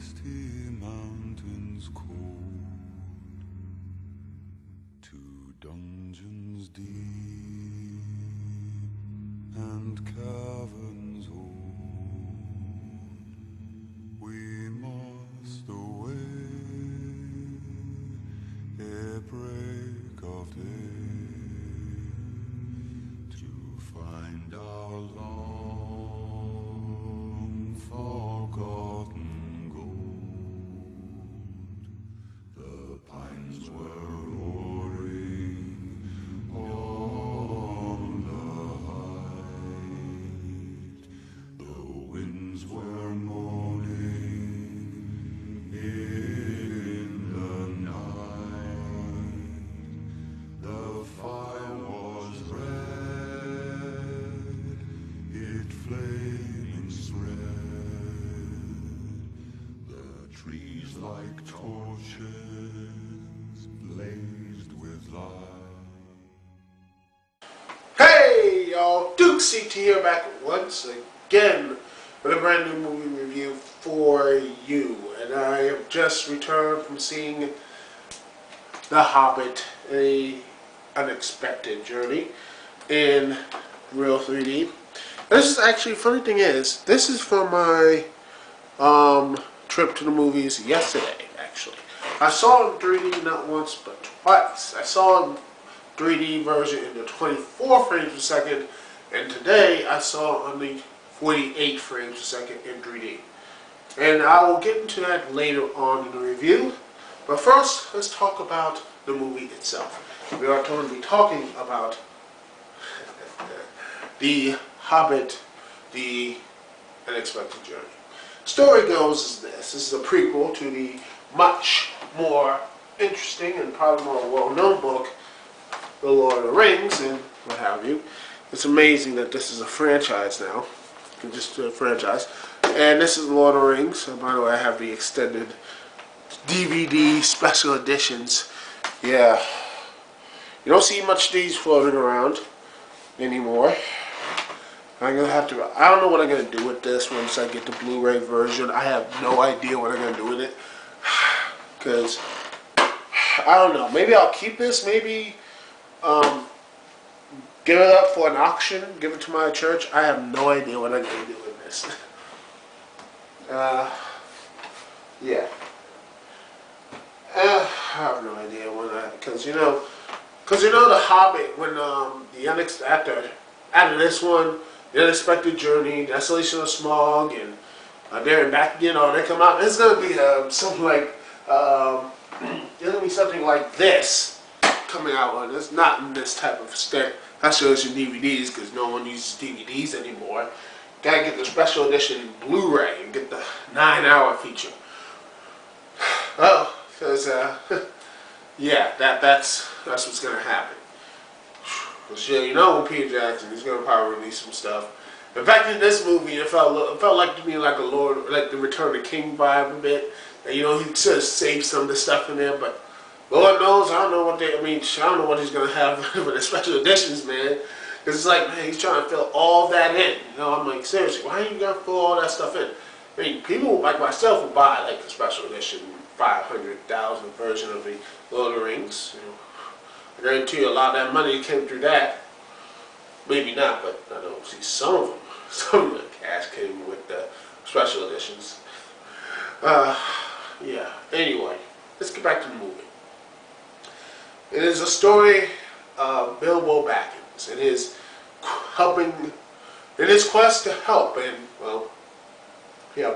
misty mountains cold, to dungeons deep and caverns old, we must away ere break of day, to find our long forgotten gold. The pines were roaring on the height, the winds were moaning in the night. The fire was red, it flaming spread, the trees like torches blazed with light. Hey y'all, Dukect here, back once again with a brand new movie review for you. And I have just returned from seeing The Hobbit, a unexpected journey in real 3D. This is actually, funny thing is, this is from my trip to the movies yesterday, actually. I saw it in 3D not once, but twice. I saw a 3D version in the 24 frames per second, and today I saw it on the 48 frames per second in 3D. And I will get into that later on in the review. But first, let's talk about the movie itself. We are going to be talking about The Hobbit, The Unexpected Journey. Story goes as this. This is a prequel to the much more interesting and probably more well-known book, The Lord of the Rings, and what have you. It's amazing that this is a franchise now. Just a franchise. And this is The Lord of the Rings. And by the way, I have the extended DVD special editions. Yeah. You don't see much of these floating around anymore. I'm gonna have to. I don't know what I'm gonna do with this once I get the Blu-ray version. I have no idea what I'm gonna do with it, because I don't know. Maybe I'll keep this. Maybe give it up for an auction. Give it to my church. I have no idea what I'm gonna do with this. Yeah. I have no idea because you know, The Hobbit, when after this one, The Unexpected Journey, Desolation of Smaug, and There and Back Again, they come out. It's gonna be something like there's gonna be something like this coming out. And it's not in this type of state. That shows you DVDs because no one uses DVDs anymore. Gotta get the special edition Blu-ray and get the 9-hour feature. Oh, because yeah, that's what's gonna happen. Sure, you know, Peter Jackson, he's gonna probably release some stuff. In fact, in this movie, it felt like to me like a like the Return of the King vibe a bit. And you know, he sort of saved some of the stuff in there, but Lord knows, I don't know what I don't know what he's gonna have for the special editions, man. Because it's like, man, he's trying to fill all that in. You know, I'm like, seriously, why are you gonna fill all that stuff in? I mean, people like myself will buy like the special edition 500,000 version of the Lord of the Rings. You know, I guarantee you a lot of that money came through that. Maybe not, but I don't see some of them. Some of the cash came with the special editions. Yeah. Anyway, let's get back to the movie. It is a story of Bilbo Baggins and his quest to help, and well, yeah,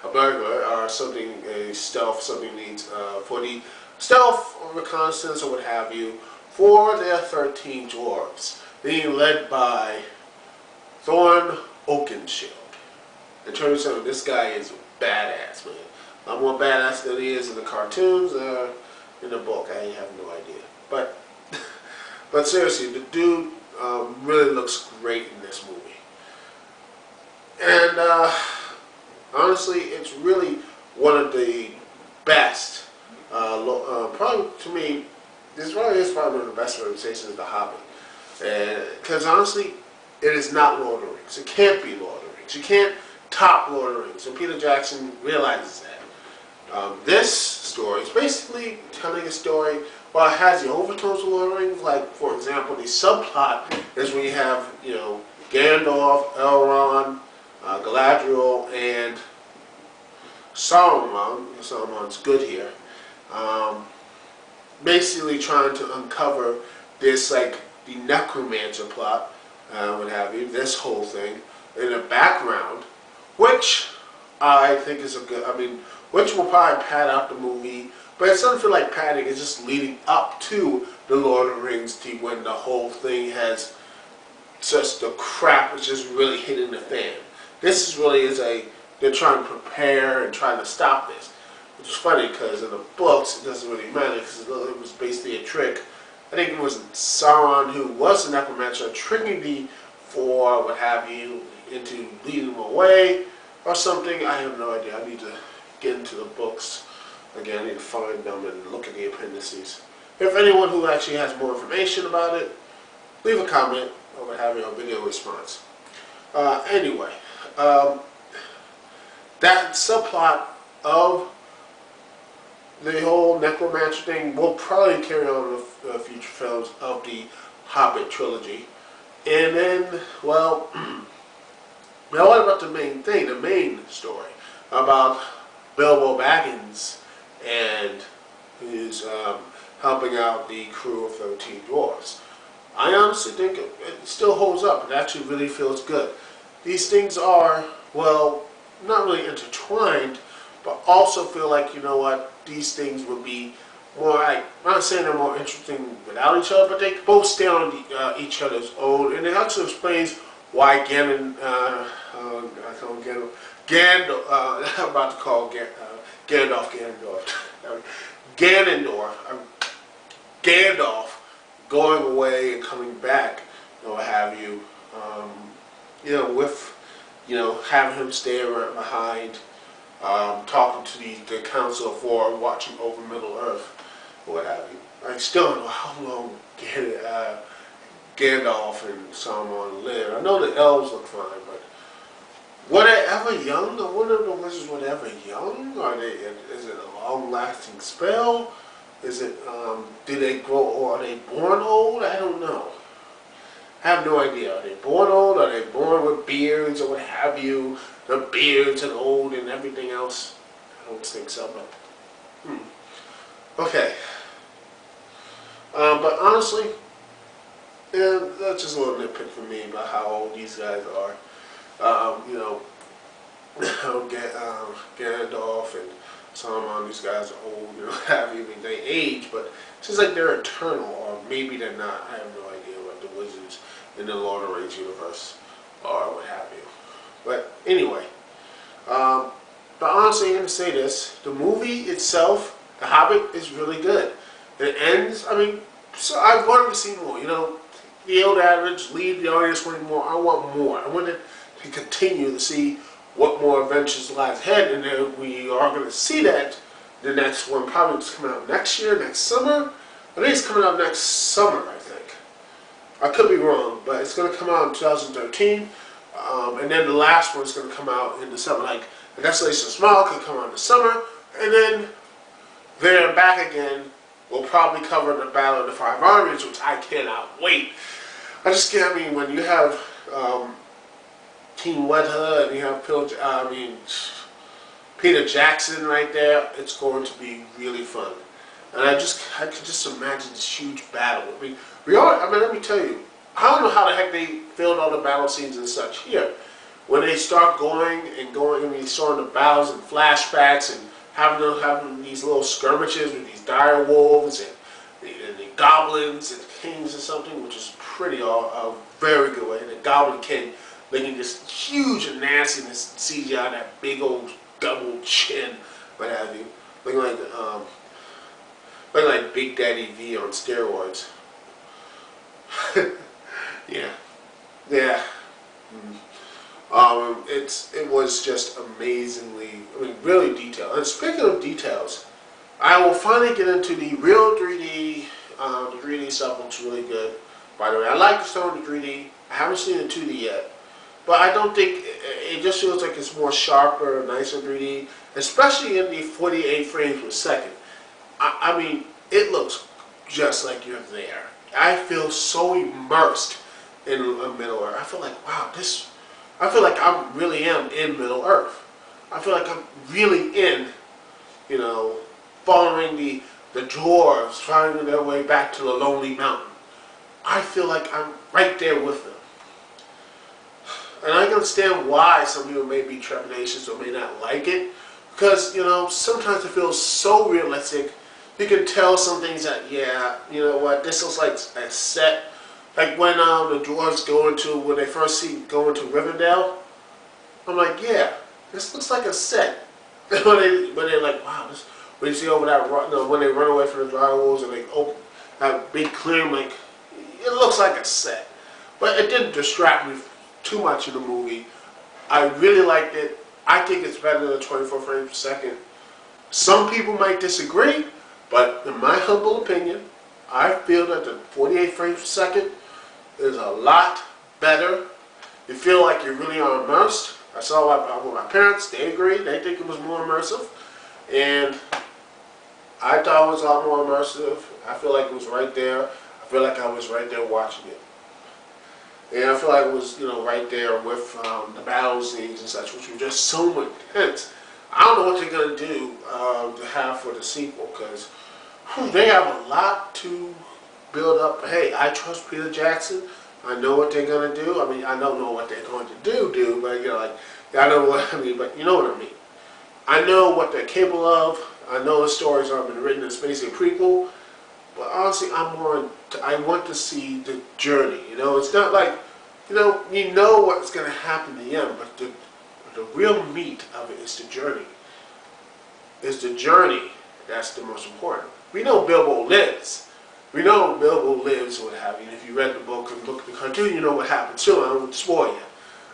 a burglar or something, a stealth, something needs for the stealth or reconnaissance or what have you, for their 13 dwarves, being led by Thorin Oakenshield. It turns out this guy is badass, man. A lot more badass than he is in the cartoons or in the book. I have no idea. But seriously, the dude really looks great in this movie. And honestly, it's really one of the best. Probably to me, this probably is probably one of the best representations of The Hobbit. Because honestly, it is not Lord of the Rings. It can't be Lord of the Rings. You can't top Lord of the Rings. And Peter Jackson realizes that. This story is basically telling a story. Well, it has the overtones of Lord of the Rings. Like, for example, the subplot is when you have, Gandalf, Elrond, Galadriel, and Saruman. Saruman's good here. Basically trying to uncover this, like, the necromancer plot, what have you, this whole thing, in the background, which I think is a good, which will probably pad out the movie, but it doesn't feel like padding, it's just leading up to the Lord of the Rings when the whole thing has just the crap which is really hitting the fan. This is really they're trying to prepare and trying to stop this. Which is funny because in the books it doesn't really matter because it was basically a trick. I think it was Sauron who was the necromancer tricking the four, what have you, into leading them away or something. I have no idea. I need to get into the books again. I need to find them and look at the appendices. If anyone who actually has more information about it, leave a comment or what have you, a video response. Anyway, that subplot of the whole necromancer thing will probably carry on with future films of the Hobbit trilogy. And then, well, now what about the main thing, the main story about Bilbo Baggins and his helping out the crew of 13 dwarves? I honestly think it still holds up. It actually really feels good. These things are, well, not really intertwined, but also feel like, you know what, these things would be more like, I'm not saying they're more interesting without each other, but they both stand on each other's own, and it also explains why Gandalf, I'm about to call Gandalf going away and coming back, or what have you, with, having him stay right behind, talking to the Council of Four, watching over Middle Earth, or what have you. I still don't know how long Gandalf and Saruman live. I know the elves look fine, but were they ever young? I wonder if the wizards were ever young? Is it a long-lasting spell? Is it, do they grow, or are they born old? I don't know. I have no idea. Are they born old? Are they born with beards or what have you? The beards and old and everything else? I don't think so, but okay. But honestly, that's just a little nitpick for me about how old these guys are. Gandalf and Saruman, these guys are old, they age, but it seems like they're eternal, or maybe they're not. I have no idea what the wizards in the Lord of the Rings universe are, what have you. But anyway, but honestly, I'm going to say this. The movie itself, The Hobbit, is really good. It ends, so I wanted to see more, the old adage, leave the audience wanting more. I want more. I wanted to continue to see what more adventures lies ahead, and then we are going to see that. The next one probably is coming out next year, next summer. I think it's coming out next summer, I think. I could be wrong, but it's going to come out in 2013. And then the last one's going to come out in the summer. Like, The Desolation of Smaug could come out in the summer. And then There and Back Again will probably cover the Battle of the Five Armies, which I cannot wait. I just can't, when you have Team Wet Hood and you have Peter Jackson right there, it's going to be really fun. And I could just imagine this huge battle. let me tell you, I don't know how the heck they filmed all the battle scenes and such here. When they start going, and showing the battles and flashbacks and having these little skirmishes with these dire wolves and the goblins and kings or something, which is pretty a very good way. And the Goblin King making this huge nastiness CGI, that big old double chin, what have you, looking like Big Daddy V on steroids. Yeah. It was just amazingly, really detailed. And speaking of details, I will finally get into the real 3D, the 3D stuff looks really good. By the way, I like the Stone 3D. I haven't seen the 2D yet. but I don't think it just feels like it's more sharper, nicer 3D, especially in the 48 frames per second. I mean, it looks just like you're there. I feel so immersed in Middle Earth. I feel like, wow, I feel like I really am in Middle Earth. I feel like I'm really in, following the dwarves, finding their way back to the Lonely Mountain. I feel like I'm right there with them. And I can understand why some people may be trepidatious or may not like it. Because, sometimes it feels so realistic. You can tell some things that, yeah, you know what, this looks like a set. Like when the dwarves when they first go into Rivendell, I'm like, yeah, this looks like a set. when they're like, wow, when you see over that, when they run away from the dry wolves and they open that big clearing, like, it looks like a set. But it didn't distract me too much in the movie. I really liked it. I think it's better than 24 frames per second. Some people might disagree, but in my humble opinion, I feel that the 48 frames per second is a lot better. You feel like you really are immersed. I saw it with my parents. They agreed. They think it was more immersive. And I thought it was a lot more immersive. I feel like it was right there. I feel like I was right there watching it. And I feel like it was, right there with the battle scenes and such, which were just so intense. I don't know what they're going to do to have for the sequel, because they have a lot to build up. Hey, I trust Peter Jackson. I know what they're going to do. I mean, I don't know what they're going to do, but, I know what I mean, but you know what I mean. I know what they're capable of. I know the stories have been written. It's basically a prequel. But honestly, I want to see the journey. It's not like, you know what's going to happen in the end, but the real meat of it is the journey. It's the journey that's the most important. We know Bilbo lives. We know Bilbo lives, what have you. And if you read the book and look at the cartoon, you know what happens too. I don't want to spoil you.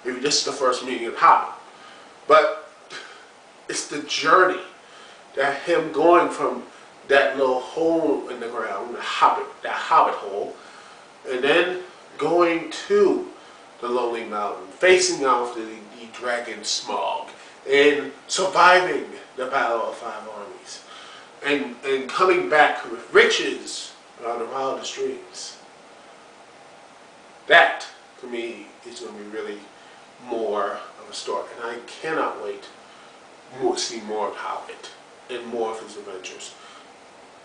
Maybe this is the first meeting of Hobbit. But it's the journey, that him going from that little hole in the ground, that Hobbit hole, and then going to the Lonely Mountain, facing off the dragon Smaug, and surviving the Battle of Five Armies, and coming back with riches on the wildest dreams. That, to me, is going to be really more of a story, and I cannot wait to see more of Hobbit and more of his adventures.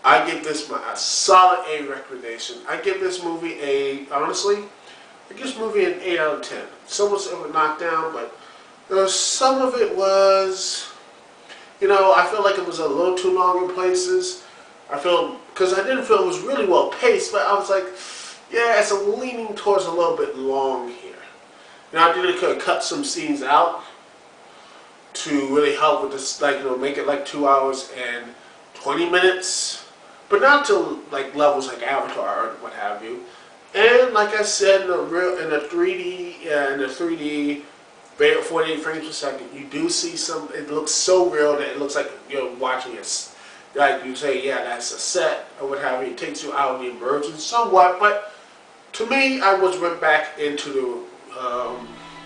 I give this a solid A recommendation. I give this movie honestly, I give this movie an 8 out of 10. Some was knocked down, but some of it was, I feel like it was a little too long in places. Because I didn't feel it was really well paced, but I was like, yeah, it's leaning towards a little bit long here. I think they could have cut some scenes out to really help with this, make it like 2 hours and 20 minutes. But not to levels like Avatar or what have you. And like I said, in the 3D 48 frames per second, you do see some. It looks so real that it looks like you're watching it. Like you say, yeah, that's a set or what have you. It takes you out of the immersion somewhat, but to me, I went back into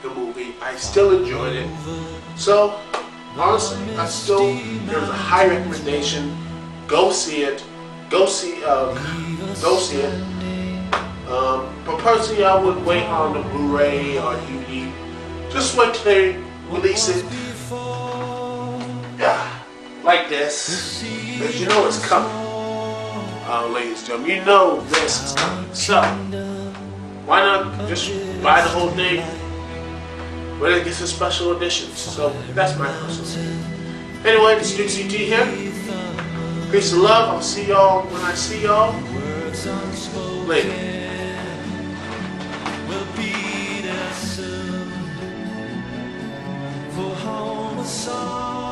the movie. I still enjoyed it. So honestly, I still give it a high recommendation. Go see it. Go see it. But personally, I would wait on the Blu-ray or DVD. Just wait till they release it. Yeah, like this. Because you know it's coming. Ladies and gentlemen, you know this is coming. So, why not just buy the whole thing? But it gets a special editions. So, that's my personal opinion. Anyway, this is Dukect here. Peace and love. I'll see y'all when I see y'all. Later. We'll be there soon for homicide.